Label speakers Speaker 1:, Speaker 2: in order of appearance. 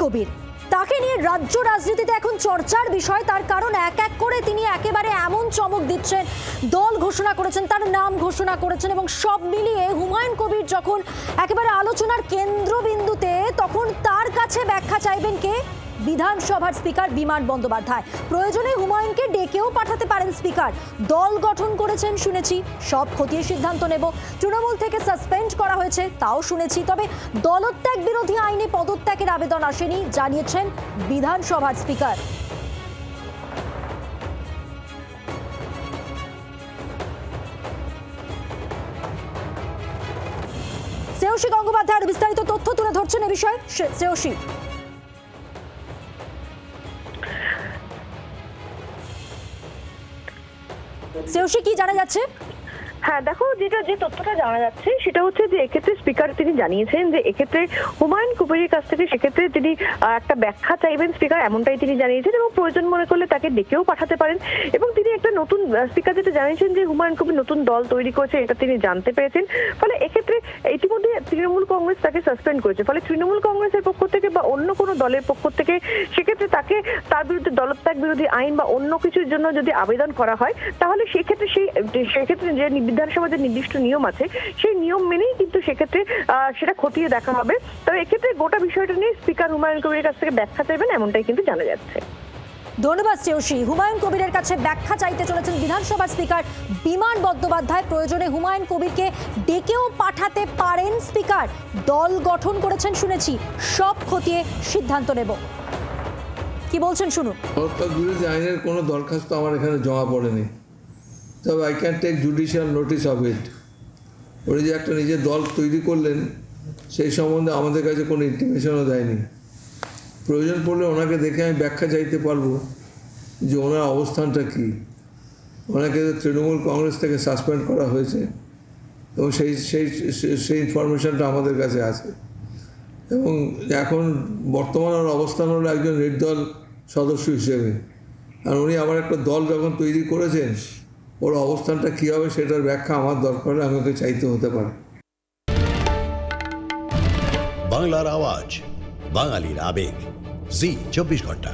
Speaker 1: কবির, তাকে নিয়ে রাজ্য রাজনীতিতে এখন চর্চার বিষয়। তার কারণ এক এক করে তিনি একেবারে এমন চমক দিচ্ছেন, দল ঘোষণা করেছেন, তার নাম ঘোষণা করেছেন, এবং সব মিলিয়ে হুমায়ুন কবির যখন একেবারে আলোচনার কেন্দ্রবিন্দুতে, তখন তার কাছে ব্যাখ্যা চাইবেন কে? বিধানসভার স্পিকার বিমান বন্দ্যোপাধ্যায়। প্রয়োজনে হুমায়ুনকে ডেকেও পাঠাতে পারেন স্পিকার। দল গঠন করেছেন শুনেছি, সব খতিয়ে সিদ্ধান্ত নেব। তৃণমূল থেকে সাসপেন্ড করা হয়েছে তাও শুনেছি, তবে দলত্যাগ বিরোধী আইনে পদত্যাগের আবেদন আসেনি, জানিয়েছেন বিধানসভার স্পিকার। শ্রেয়সী গঙ্গোপাধ্যায়ের বিস্তারিত তথ্য তুলে ধরছেন এ বিষয়ে। শ্রেয়সী, শ্রেয়সী কি জানা যাচ্ছে?
Speaker 2: হ্যাঁ দেখো, যে তথ্যটা জানা যাচ্ছে সেটা হচ্ছে যে এক্ষেত্রে স্পিকার তিনি জানিয়েছেন যে এক্ষেত্রে হুমায়ুন কবিরের কাছ থেকে সেক্ষেত্রে তিনি একটা ব্যাখ্যা চাইবেন স্পিকার, এমনটাই তিনি জানিয়েছেন, এবং প্রয়োজন মনে করলে তাকে ডেকেও পাঠাতে পারেন। এবং তিনি একটা নতুন স্পিকার যেটা জানিয়েছেন যে হুমায়ুন কবির নতুন দল তৈরি করেছে, এটা তিনি জানতে পেরেছেন। ফলে এক্ষেত্রে ইতিমধ্যে তৃণমূল কংগ্রেস তাকে সাসপেন্ড করেছে। ফলে তৃণমূল কংগ্রেসের পক্ষ থেকে বা অন্য কোনো দলের পক্ষ থেকে সেক্ষেত্রে তাকে তার বিরুদ্ধে দলত্যাগ বিরোধী আইন বা অন্য কিছুর জন্য যদি আবেদন করা হয়, তাহলে সেক্ষেত্রে যে বিধানসভার যে নির্দিষ্ট নিয়ম আছে সেই নিয়ম মেনেই কিন্তু সেক্ষেত্রে সেটা খতিয়ে দেখা হবে। তবে এক্ষেত্রে গোটা বিষয়টা নিয়ে স্পিকার হুমায়ুন কবিরের কাছ থেকে ব্যাখ্যা চাইবেন, এমনটাই কিন্তু জানা যাচ্ছে।
Speaker 1: ধন্যবাদ শ্রেয়সী। হুমায়ুন কবিরের কাছে ব্যাখ্যা চাইতে চলেছেন বিধানসভার স্পিকার বিমান বন্দ্যোপাধ্যায়। প্রয়োজনে হুমায়ুন কবিরকে ডেকেও পাঠাতে পারেন স্পিকার। দল গঠন করেছেন শুনেছি, সব খতিয়ে সিদ্ধান্ত নেব। কি বলছেন শুনুন।
Speaker 3: দলত্যাগ বিরোধী আইনের কোনো দরখাস্ত আমার এখানে জমা পড়েনি, তবে I can take judicial notice of it. উনি যে একটা নিজের দল তৈরি করলেন সেই সম্বন্ধে আমাদের কাছে কোনো ইন্টিমেশনও দেয়নি। প্রয়োজন পড়লে ওনাকে দেখে আমি ব্যাখ্যা চাইতে পারবো যে ওনার অবস্থানটা কী। ওনাকে তৃণমূল কংগ্রেস থেকে সাসপেন্ড করা হয়েছে এবং সেই ইনফরমেশনটা আমাদের কাছে আছে, এবং এখন বর্তমান ওর অবস্থান হলো একজন নির্দল সদস্য হিসেবে। আর উনি আবার একটা দল যখন তৈরি করেছেন, ওর অবস্থানটা কী হবে সেটার ব্যাখ্যা আমার দরকার হলে আমাকে চাইতে হতে পারে।
Speaker 4: বাংলার আওয়াজ, বাঙালির আবেগ, জি 24 ঘন্টা।